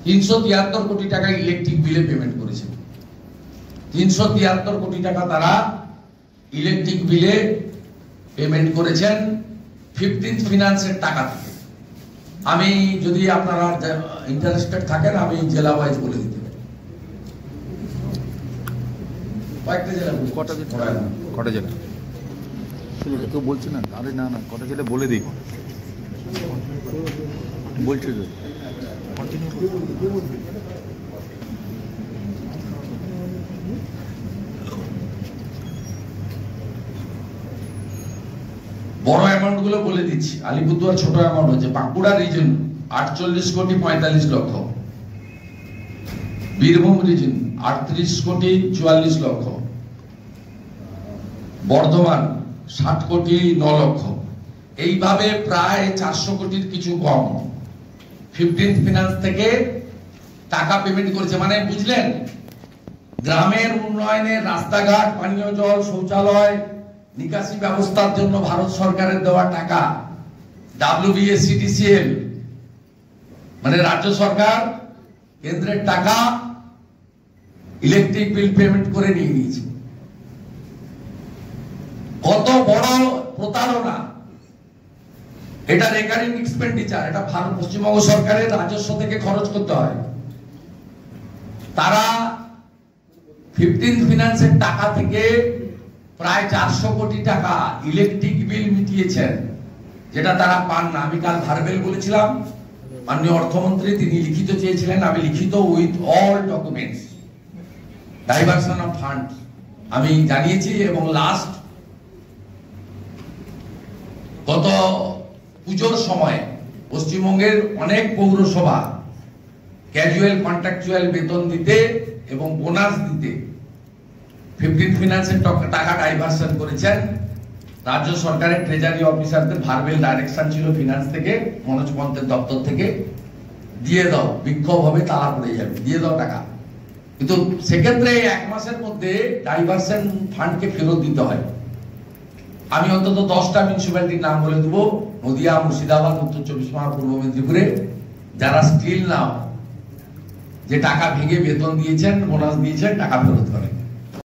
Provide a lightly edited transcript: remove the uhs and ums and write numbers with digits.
373 কোটি টাকা ইলেকট্রিক বিলে পেমেন্ট করেছেন। 373 কোটি টাকা তারা ইলেকট্রিক বিলে পেমেন্ট করেছেন 15th ফিনান্সের টাকা থেকে। আমি যদি আপনারা ইন্টারেস্টেড থাকেন আমি জেলা ওয়াইজ বলে দিতে পারি। কয়েকটা জেলা, কটা জেলা কেউ বলছে না? আরে না না, কটা জেলা বলে দিই, বলছে তো বড় অ্যামাউন্ট গুলো বলে দিচ্ছি। আলিপুরদুয়ার ছোট অ্যামাউন্ট হচ্ছে, বাঁকুড়া রিজন 48 কোটি 45 লক্ষ, বীরভূম রিজন 38 কোটি 44 লক্ষ, বর্ধমান 60 কোটি 9 লক্ষ। এইভাবে প্রায় 400 কোটির কিছু কম 15th ফিনান্স থেকে টাকা পেমেন্ট করেছে। মানে বুঝলেন, গ্রামের উন্নয়নে রাস্তাঘাট, পানীয় জল, শৌচালয়, নিকাশি ব্যবস্থার জন্য ভারত সরকারের দেওয়া টাকা, WBSCTCL মানে রাজ্য সরকার কেন্দ্রের টাকা ইলেকট্রিক বিল পেমেন্ট করে নিয়ে নিয়েছে। কত বড় প্রতারণা! এটা রেকারিং এক্সপেন্ডিচার, এটা ভারত পশ্চিমবঙ্গ সরকারের রাজস্ব থেকে খরচ করতে হয়। তারা 15th ফিনান্সের টাকা থেকে প্রায় 400 কোটি টাকা ইলেকট্রিক বিল মিটিয়েছেন, যেটা তারা পান না। আমি কাল ভার্বেল বলেছিলাম, মাননীয় অর্থমন্ত্রী তিনি লিখিত চেয়েছিলেন, আমি লিখিত with all documents diversion of fund আমি জানিয়েছি। এবং লাস্ট গত পুজোর সময় পশ্চিমবঙ্গের অনেক পৌরসভা ক্যাজুয়াল কন্ট্রাকচুয়াল বেতন দিতে এবং বোনাস দিতে 15th ফিনান্সের টাকা ডাইভার্সন করেছেন। রাজ্য সরকারের ট্রেজারি অফিসারদের ভার্বেল ডাইরেকশন ছিল ফিনান্স থেকে, মনোজ পন্থের দপ্তর থেকে, দিয়ে দাও, বিক্ষোভ হবে, তালা পড়ে যাবে, দিয়ে দাও টাকা। কিন্তু সেক্ষেত্রে 1 মাসের মধ্যে ডাইভার্সন ফান্ডকে ফেরত দিতে হয়। আমি অন্তত 10টা মিউনিসিপ্যালিটির নাম বলে দেবো, নদিয়া, মুর্শিদাবাদ, উত্তর 24 পরগনা, পূর্ব মেদিনীপুরে, যারা স্টিল নাও যে টাকা ভেঙে বেতন দিয়েছেন, বোনাস দিয়েছেন, টাকা ফেরত করেন।